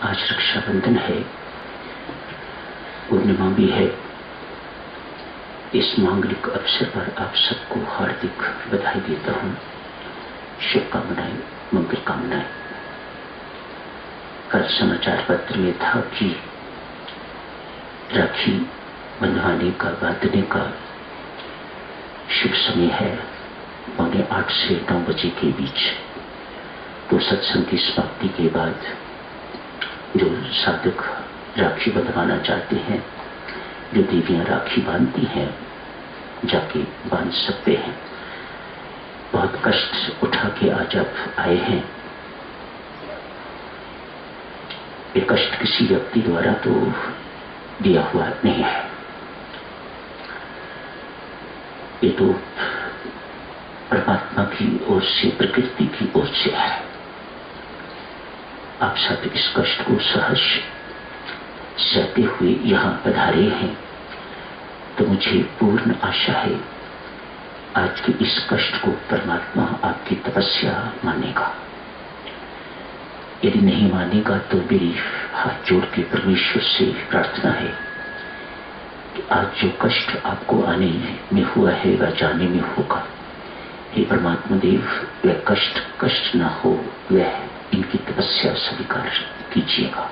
आज रक्षाबंधन है, पूर्णिमा भी है। इस मांगलिक अवसर पर आप सबको हार्दिक बधाई देता हूँ, शुभकामनाएं, मंगल कामनाएं। कल समाचार पत्र में था कि राखी बंधवाने का, बांधने का शुभ समय है 7:45 से 9 बजे के बीच। तो सत्संग की समाप्ति के बाद जो साधक राखी बंधवाना चाहते हैं, जो देवियां राखी बांधती हैं, जाके बांध सकते हैं। बहुत कष्ट उठा के आज आप आए हैं। ये कष्ट किसी व्यक्ति द्वारा तो दिया हुआ नहीं है, ये तो परमात्मा की ओर से, प्रकृति की ओर से है। आप सब इस कष्ट को सहज सहते हुए यहां पधारे हैं, तो मुझे पूर्ण आशा है आज के इस कष्ट को परमात्मा आपकी तपस्या मानेगा। यदि नहीं मानेगा तो मेरी हाथ जोड़ के परमेश्वर से प्रार्थना है कि आज जो कष्ट आपको आने में हुआ है व जाने में होगा, हे परमात्मा देव, वह कष्ट ना हो, वह इनकी तपस्या स्वीकार कीजिएगा।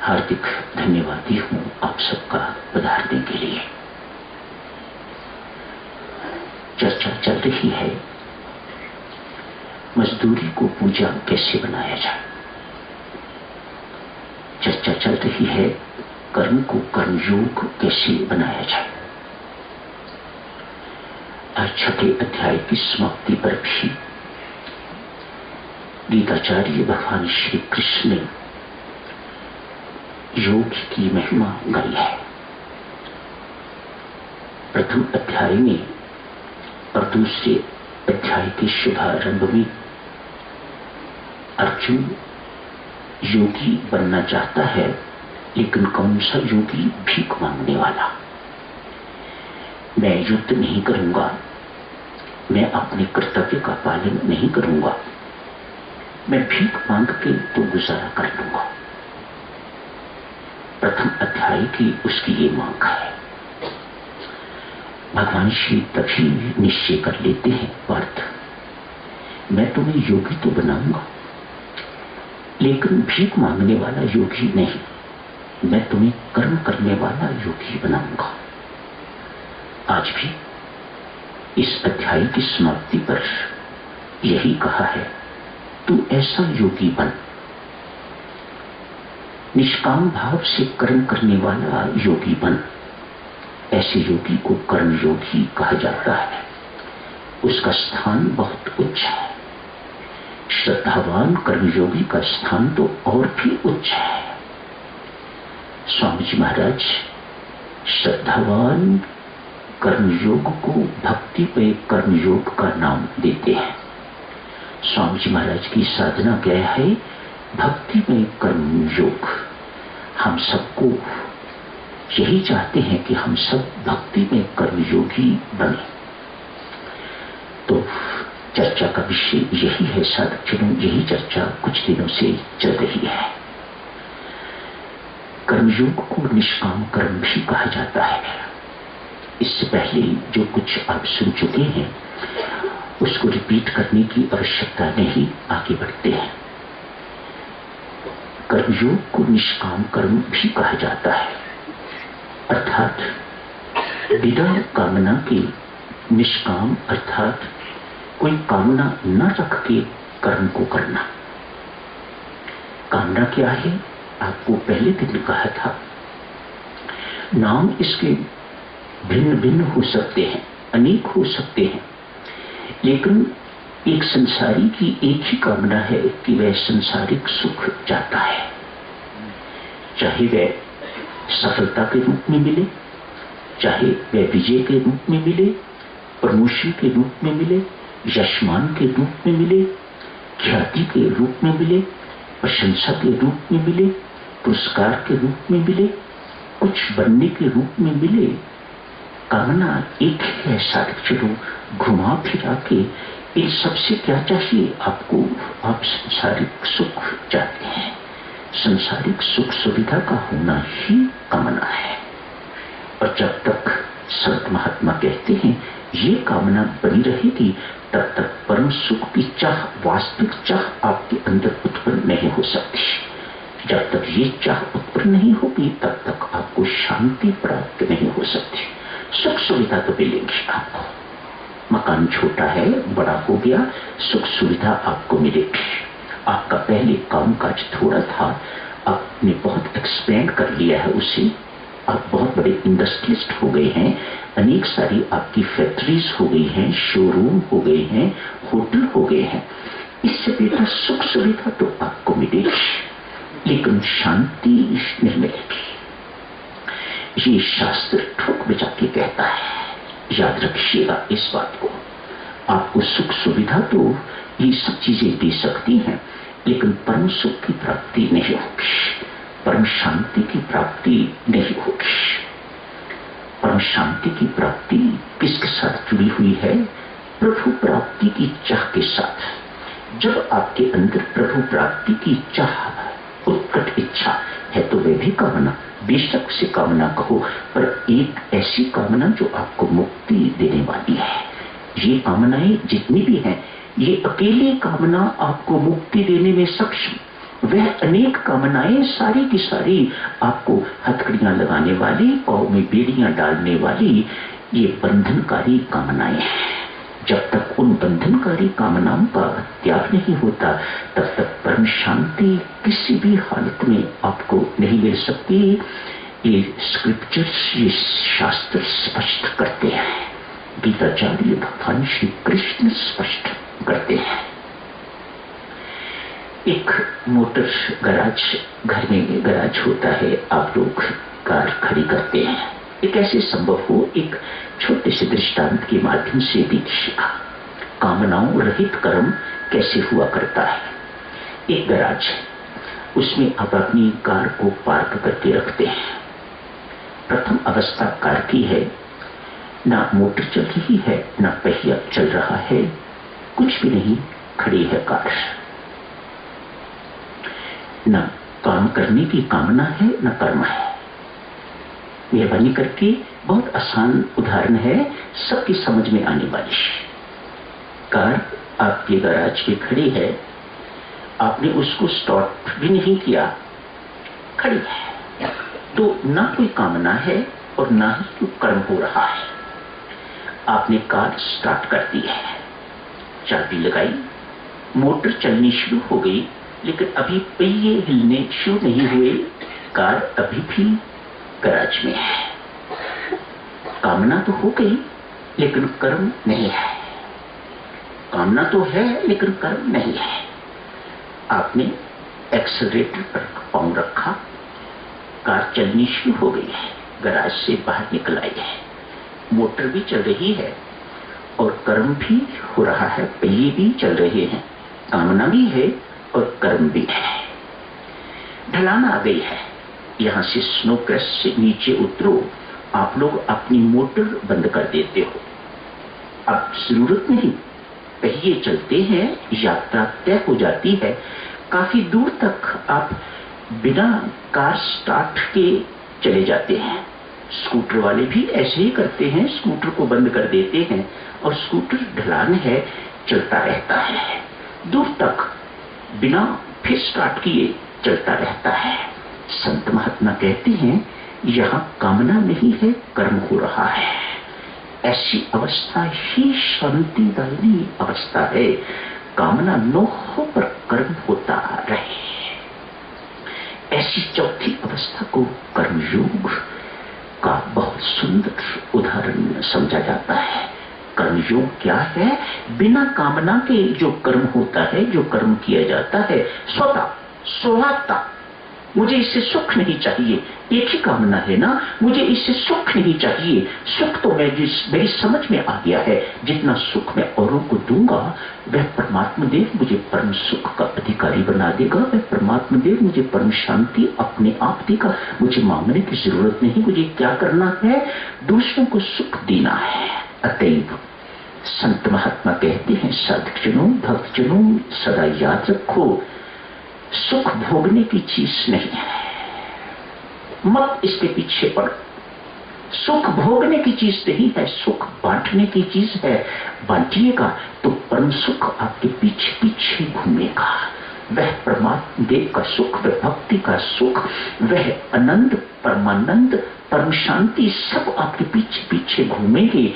हार्दिक धन्यवादी हूं आप सबका पधारने के लिए। चर्चा चल रही है मजदूरी को पूजा कैसे बनाया जाए। चर्चा चल रही है कर्म को कर्मयोग कैसे बनाया जाए। आज छठे अध्याय की समाप्ति पर भी गीताचार्य भगवान श्री कृष्ण ने योग की महिमा गाई है। प्रथम अध्याय में और दूसरे अध्याय के शुभारंभ में अर्जुन योगी बनना चाहता है, लेकिन कौन सा योगी? भीख मांगने वाला। मैं युद्ध नहीं करूंगा, मैं अपने कर्तव्य का पालन नहीं करूंगा, मैं भीख मांग के तो गुजारा कर लूंगा। प्रथम अध्याय की उसकी ये मांग है। भगवान श्री तभी निश्चय कर लेते हैं पार्थ, मैं तुम्हें योगी तो बनाऊंगा, लेकिन भीख मांगने वाला योगी नहीं, मैं तुम्हें कर्म करने वाला योगी बनाऊंगा। आज भी इस अध्याय की समाप्ति पर यही कहा है, तू ऐसा योगी बन, निष्काम भाव से कर्म करने वाला योगी बन। ऐसे योगी को कर्म योगी कहा जाता है। उसका स्थान बहुत उच्च है। श्रद्धावान कर्मयोगी का स्थान तो और भी उच्च है। स्वामी जी महाराज श्रद्धावान कर्मयोग को भक्तिमय कर्मयोग का नाम देते हैं। स्वामी जी महाराज की साधना क्या है? भक्तिमय कर्मयोग। हम सबको यही चाहते हैं कि हम सब भक्तिमय कर्मयोगी बने। तो चर्चा का विषय यही है साधकजनों, यही चर्चा कुछ दिनों से चल रही है। कर्मयोग को निष्काम कर्म भी कहा जाता है। इससे पहले जो कुछ आप सुन चुके हैं उसको रिपीट करने की आवश्यकता नहीं, आगे बढ़ते हैं। कर्मयोग को निष्काम कर्म भी कहा जाता है, अर्थात बिना कामना के निष्काम, अर्थात कोई कामना न रख के कर्म को करना। कामना क्या है? आपको पहले दिन कहा था, नाम इसके भिन्न भिन्न हो सकते हैं, अनेक हो सकते हैं, लेकिन एक संसारी की एक ही कामना है कि वह संसारिक सुख चाहता है। चाहे वह सफलता के रूप में मिले, चाहे वह विजय के रूप में मिले, प्रमोशन के रूप में मिले, यशमान के रूप में मिले, ख्याति के रूप में मिले, प्रशंसा के रूप में मिले, पुरस्कार के रूप में मिले, कुछ बनने के रूप में मिले। कामना एक ही है साधकजनों, घुमा फिरा के इन सबसे क्या चाहिए आपको? आप संसारिक सुख चाहते हैं। संसारिक सुख सुविधा का होना ही कामना है। और जब तक संत महात्मा कहते हैं ये कामना बनी रहेगी, तब तक परम सुख की चाह, वास्तविक चाह आपके अंदर उत्पन्न नहीं हो सकती। जब तक ये चाह उत्पन्न नहीं होगी, तब तक आपको शांति प्राप्त नहीं हो सकती। सुख सुविधा तो मिलेगी आपको, मकान छोटा है, बड़ा हो गया, सुख सुविधा आपको मिलेगी। आपका पहले कामकाज थोड़ा था, आपने बहुत एक्सपेंड कर लिया है उसे, आप बहुत बड़े इंडस्ट्रियलिस्ट हो गए हैं, अनेक सारी आपकी फैक्ट्रीज हो गई हैं, शोरूम हो गए हैं, होटल हो गए हैं। इससे बेटा सुख सुविधा तो आपको मिलेगी, लेकिन शांति नहीं मिलेगी। ये शास्त्र ठोक बजा के कहता है, याद रखिएगा इस बात को। आपको सुख सुविधा तो ये सब चीजें दे सकती हैं, लेकिन परम सुख की प्राप्ति नहीं होगी, परम शांति की प्राप्ति नहीं होगी। परम शांति की प्राप्ति किसके साथ जुड़ी हुई है? प्रभु प्राप्ति की चाह के साथ। जब आपके अंदर प्रभु प्राप्ति की चाह, उत्कट इच्छा है, तो वे भी कामना, बेशक से कामना कहो, पर एक ऐसी कामना जो आपको मुक्ति देने वाली है। ये कामनाएं जितनी भी हैं, ये अकेले कामना आपको मुक्ति देने में सक्षम, वह अनेक कामनाएं सारी की सारी आपको हथकड़ियां लगाने वाली, पांव में बेड़ियां डालने वाली, ये बंधनकारी कामनाएं हैं। जब तक उन बंधनकारी कामनाओं का त्याग नहीं होता, तब तक परम शांति किसी भी हालत में आपको नहीं मिल सकती। ये स्क्रिप्चर्स, ये शास्त्र स्पष्ट करते हैं, गीताचार्य भगवान श्री कृष्ण स्पष्ट करते हैं। एक मोटर गराज, घर में गराज होता है, आप लोग कार खड़ी करते हैं। ये कैसे संभव हो, एक छोटे से दृष्टांत के माध्यम से देखिएगा। कामनाओं रहित कर्म कैसे हुआ करता है। एक गराज है, उसमें आप अपनी कार को पार्क करके रखते हैं। प्रथम अवस्था कार की है, ना मोटर चल रही है, ना पहिया चल रहा है, कुछ भी नहीं, खड़ी है कार। ना काम करने की कामना है, ना कर्म है। मेहरबानी करके बहुत आसान उदाहरण है, सबकी समझ में आने वाली। कार आपके गैराज पे खड़ी है, आपने उसको स्टार्ट भी नहीं किया, खड़ी है, तो ना कोई कामना है और ना ही कोई कर्म हो रहा है। आपने कार स्टार्ट कर दी है, चाबी लगाई, मोटर चलनी शुरू हो गई, लेकिन अभी पहिए हिलने शुरू नहीं हुए, कार अभी भी गैराज में है। कामना तो हो गई, लेकिन कर्म नहीं है। कामना तो है, लेकिन कर्म नहीं है। आपने एक्सेलरेटर पर पांव रखा, कार चलनी शुरू हो गई है, गैराज से बाहर निकल आई है, मोटर भी चल रही है और कर्म भी हो रहा है, पहिए भी चल रहे हैं, कामना भी है और कर्म भी है। ढलान आ गई है, यहां से स्नो क्रस्ट से नीचे उतरो, आप लोग अपनी मोटर बंद कर देते हो। अब जरूरत नहीं, पहिए चलते हैं, यात्रा तय हो जाती है, काफी दूर तक आप बिना कार स्टार्ट के चले जाते हैं। स्कूटर वाले भी ऐसे ही करते हैं, स्कूटर को बंद कर देते हैं और स्कूटर ढलान है, चलता रहता है, दूर तक बिना फिर स्टार्ट किए चलता रहता है। संत महात्मा कहते हैं यहां कामना नहीं है, कर्म हो रहा है। ऐसी अवस्था ही शांतिदायी अवस्था है। कामना न हो पर कर्म होता रहे, ऐसी चौथी अवस्था को कर्मयोग का बहुत सुंदर उदाहरण समझा जाता है। कर्मयोग क्या है? बिना कामना के जो कर्म होता है, जो कर्म किया जाता है, स्वतः स्वभावता, मुझे इससे सुख नहीं चाहिए, एक ही कामना है ना, मुझे इससे सुख नहीं चाहिए, सुख तो मेरी समझ में आ गया है, जितना सुख मैं औरों को दूंगा वह परमात्मा देव मुझे परम सुख का अधिकारी बना देगा, वह परमात्मा देव मुझे परम शांति अपने आप देगा, मुझे मांगने की जरूरत नहीं, मुझे क्या करना है? दूसरों को सुख देना है। अतएव संत महात्मा कहते हैं, साधकजनों, भक्तजनों, सदा याद रखो, सुख भोगने की चीज नहीं है, मत इसके पीछे पड़ो। सुख भोगने की चीज नहीं है, सुख बांटने की चीज है। बांटिएगा तो परम सुख आपके पीछे पीछे घूमेगा। वह परमात्मा देव का सुख, वह भक्ति का सुख, वह आनंद, परमानंद, परम शांति सब आपके पीछे पीछे घूमेंगे।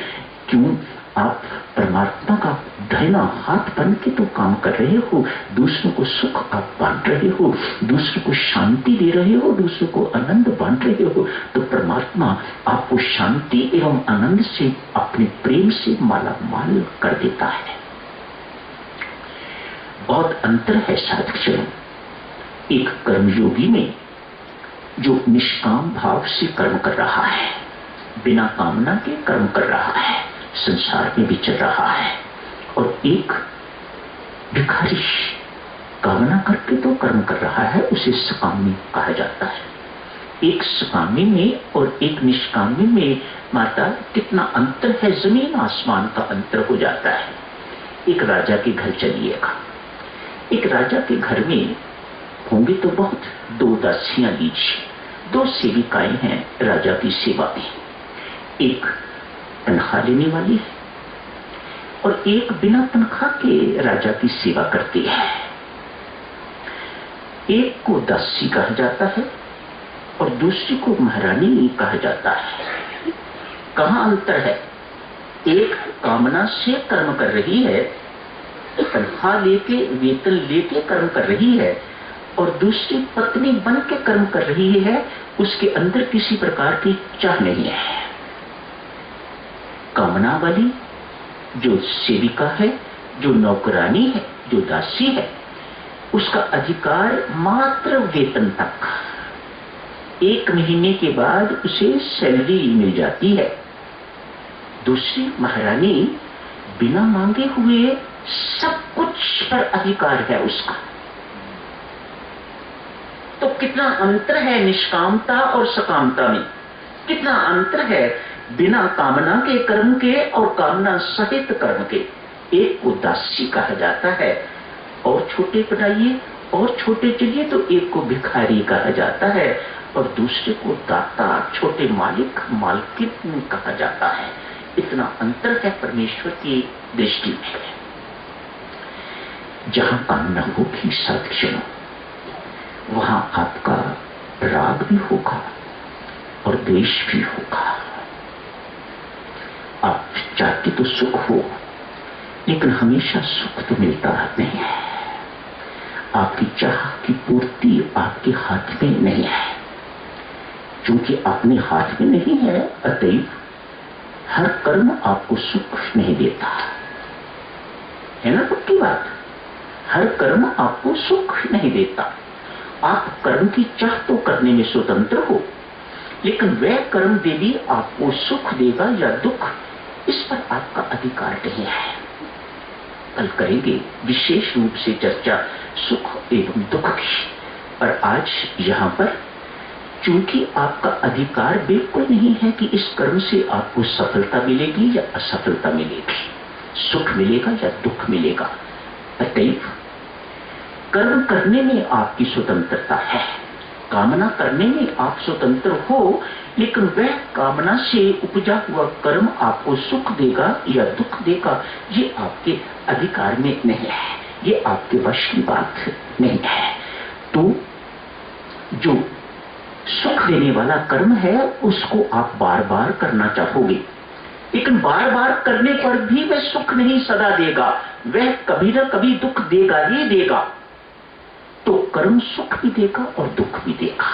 क्यों? आप परमात्मा का दाहिना हाथ बन के तो काम कर रहे हो, दूसरों को सुख आप बांट रहे हो, दूसरों को शांति दे रहे हो, दूसरों को आनंद बांट रहे हो, तो परमात्मा आपको शांति एवं आनंद से, अपने प्रेम से माला माल कर देता है। बहुत अंतर है साधक। एक कर्मयोगी में जो निष्काम भाव से कर्म कर रहा है, बिना कामना के कर्म कर रहा है, संसार में विचर रहा है, और एक भिखारी कामना करके तो कर्म कर रहा है, उसे सकामी कहा जाता है। एक सकामी में और एक निष्कामी में माता कितना अंतर है, जमीन आसमान का अंतर हो जाता है। एक राजा के घर चलिएगा, एक राजा के घर में होंगे तो बहुत, 2 दासियां लीजिए, 2 सेविकाएं हैं राजा की सेवा में। एक तनख्वाह लेने वाली है और एक बिना तनख्वाह के राजा की सेवा करती है। एक को दासी कहा जाता है और दूसरी को महारानी कहा जाता है। कहां अंतर है? एक कामना से कर्म कर रही है, तनख्वाह लेके, वेतन लेके कर्म कर रही है, और दूसरी पत्नी बन के कर्म कर रही है, उसके अंदर किसी प्रकार की चाह नहीं है। कामना वाली जो सेविका है, जो नौकरानी है, जो दासी है, उसका अधिकार मात्र वेतन तक। 1 महीने के बाद उसे सैलरी मिल जाती है। दूसरी महारानी बिना मांगे हुए सब कुछ पर अधिकार है उसका। तो कितना अंतर है निष्कामता और सकामता में, कितना अंतर है बिना कामना के कर्म के और कामना सहित कर्म के। एक को दासी कहा जाता है, और छोटे बनाइए और छोटे चलिए तो एक को भिखारी कहा जाता है, और दूसरे को दाता, छोटे मालिक, मालकिन कहा जाता है। इतना अंतर है परमेश्वर की दृष्टि में। जहां कामना होगी साधक, वहां आपका राग भी होगा और द्वेष भी होगा। आप चाहते तो सुख हो, लेकिन हमेशा सुख तो मिलता नहीं है। आपकी चाह की पूर्ति आपके हाथ में नहीं है। क्योंकि अपने हाथ में नहीं है, अतएव हर कर्म आपको सुख नहीं देता है ना। पक्की बात, हर कर्म आपको सुख नहीं देता। आप कर्म की चाह तो करने में स्वतंत्र हो, लेकिन वह कर्म देवी आपको सुख देगा या दुख, इस पर आपका अधिकार नहीं है। कल करेंगे विशेष रूप से चर्चा सुख एवं दुख की, पर आज यहां पर चूंकि आपका अधिकार बिल्कुल नहीं है कि इस कर्म से आपको सफलता मिलेगी या असफलता मिलेगी, सुख मिलेगा या दुख मिलेगा, अतएव कर्म करने में आपकी स्वतंत्रता है। कामना करने में आप स्वतंत्र हो, लेकिन वह कामना से उपजा हुआ कर्म आपको सुख देगा या दुख देगा, ये आपके अधिकार में नहीं है, ये आपके वश की बात नहीं है। तो जो सुख देने वाला कर्म है उसको आप बार बार करना चाहोगे, लेकिन बार बार करने पर भी वह सुख नहीं सदा देगा, वह कभी ना कभी दुख देगा ही देगा। तो कर्म सुख भी देगा और दुख भी देगा।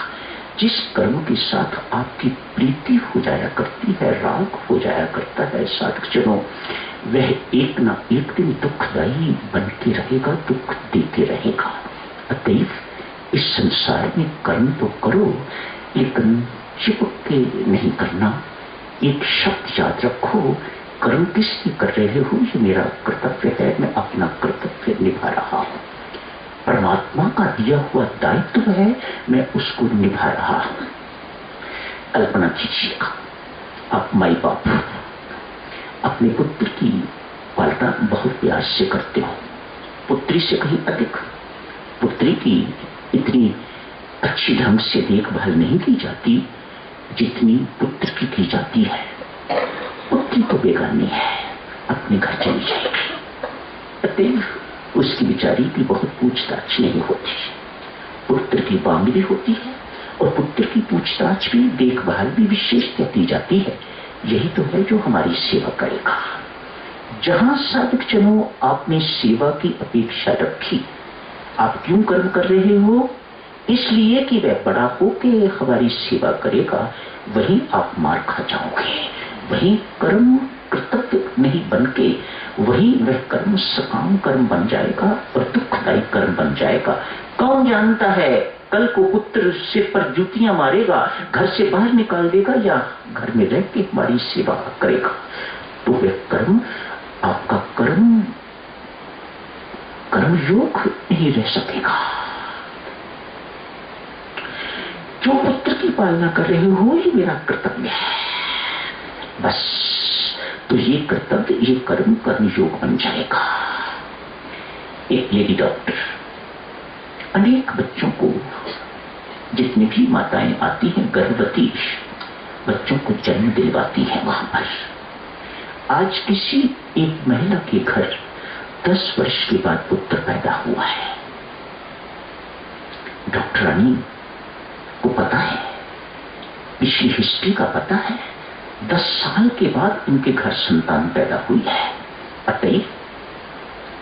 जिस कर्म के साथ आपकी प्रीति हो जाया करती है, राग हो जाया करता है साधकजनों, वह एक ना एक दिन दुखदायी बन के रहेगा, दुख देते रहेगा। अतएव इस संसार में कर्म तो करो, लेकिन चिपक के नहीं करना। एक शब्द याद रखो, कर्म किस लिए कर रहे हो? ये मेरा कर्तव्य है, मैं अपना कर्तव्य निभा रहा हूं। परमात्मा का दिया हुआ दायित्व है, मैं उसको निभा रहा हूं। कल्पना कीजिएगा, आप माई बाप अपने पुत्र की पालना बहुत प्यार से करते हो, पुत्री से कहीं अधिक। पुत्री की इतनी अच्छी ढंग से देखभाल नहीं की जाती जितनी पुत्र की जाती है। पुत्री तो बेगानी है, अपने घर चली जाएगी, अतएव उसकी बेचारी की बहुत पूछताछ नहीं होती। पुत्र की बांगड़ी होती है और पुत्र की पूछताछ भी, देखभाल भी विशेषता दी जाती है। यही तो है जो हमारी सेवा करेगा। जहां साधक जनों आपने सेवा की अपेक्षा रखी, आप क्यों कर्म कर रहे हो? इसलिए कि वह बड़ा होके हमारी सेवा करेगा, वहीं आप मार खा जाओगे। वहीं कर्म कर्तव्य नहीं बनके वहीं वह कर्म सकाम कर्म बन जाएगा और दुखदायी कर्म बन जाएगा। कौन जानता है कल को पुत्र सिर पर जूतियां मारेगा, घर से बाहर निकाल देगा, या घर में रह के हमारी सेवा करेगा। तो वह कर्म, आपका कर्म कर्मयोग नहीं रह सकेगा। जो पुत्र की पालना कर रहे हो, ये मेरा कर्तव्य है बस। तो ये कर्तव्य, ये कर्म कर्मयोग बन जाएगा। एक लेडी डॉक्टर अनेक बच्चों को, जितनी भी माताएं आती हैं गर्भवती बच्चों को जन्म दिलवाती हैं वहां पर। आज किसी एक महिला के घर 10 वर्ष के बाद पुत्र पैदा हुआ है। डॉक्टर रानी को पता है, पिछली हिस्ट्री का पता है, 10 साल के बाद इनके घर संतान पैदा हुई है। अतएव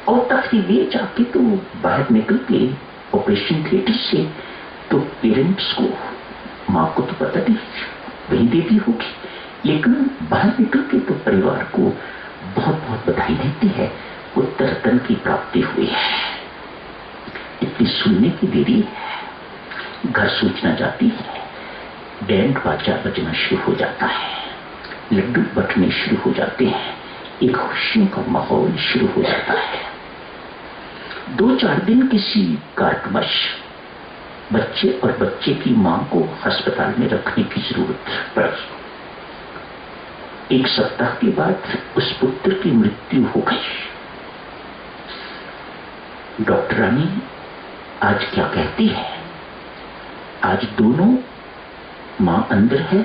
और तक ही ले जाके तो बाहर निकल के ऑपरेशन थिएटर से, तो पेरेंट्स को, मां को तो पता नहीं, वही देती होगी, लेकिन बाहर निकल के तो परिवार को बहुत बहुत बधाई देती है, पुत्र रत्न की प्राप्ति हुई है। इतनी सुनने की देरी है, घर सूचना जाती है, बैंड बाजा बजना शुरू हो जाता है, लड्डू बटने शुरू हो जाते हैं, एक खुशियों का माहौल शुरू हो जाता है। 2-4 दिन किसी कारणवश बच्चे और बच्चे की मां को अस्पताल में रखने की जरूरत पड़ी। 1 सप्ताह के बाद उस पुत्र की मृत्यु हो गई। डॉक्टर रानी आज क्या कहती है? आज दोनों, मां अंदर है,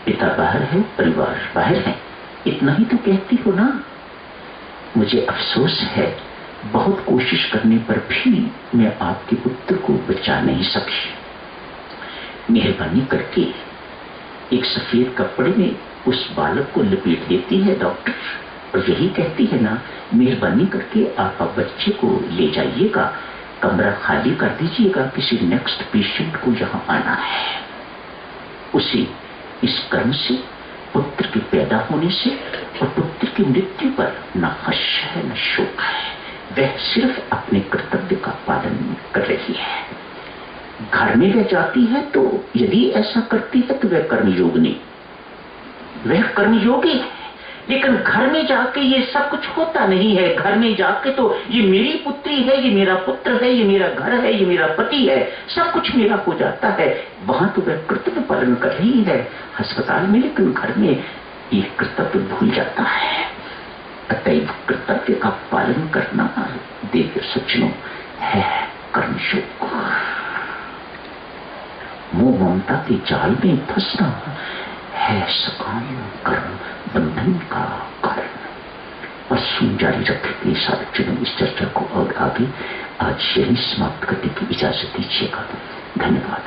पिता बाहर है, परिवार बाहर है, इतना ही तो कहती हो ना। मुझे अफसोस है, बहुत कोशिश करने पर भी मैं आपके पुत्र को बचा नहीं सकी। मेहरबानी करके एक सफेद कपड़े में उस बालक को लपेट देती है डॉक्टर, और यही कहती है ना, मेहरबानी करके आप बच्चे को ले जाइएगा, कमरा खाली कर दीजिएगा, किसी नेक्स्ट पेशेंट को यहां आना है। उसे इस कर्म से, पुत्र के पैदा होने से और पुत्र की मृत्यु पर न हर्ष है न शोक है। वह सिर्फ अपने कर्तव्य का पालन कर रही है। घर में वह जाती है तो यदि ऐसा करती है तो वह कर्मयोग नहीं, वह कर्मयोगी है, लेकिन घर में जाके ये सब कुछ होता नहीं है। घर में जाके तो ये मेरी पुत्री है, ये मेरा पुत्र है, ये मेरा घर है, ये मेरा पति है, सब कुछ मेरा हो जाता है। वहां तो वह कर्तव्य पालन कर रही है अस्पताल में, लेकिन घर में ये कर्तव्य भूल जाता है। अतएव कर्तव्य का पालन करना देव सज्जनों है कर्मयोग। मोह ममता के जाल में फंसना है सकाम कर्म बंधन का कारण। परसों जारी रखेंगे साधक इस चर्चा को और आगे। आज यही समाप्त करने की इजाजत दीजिएगा। धन्यवाद।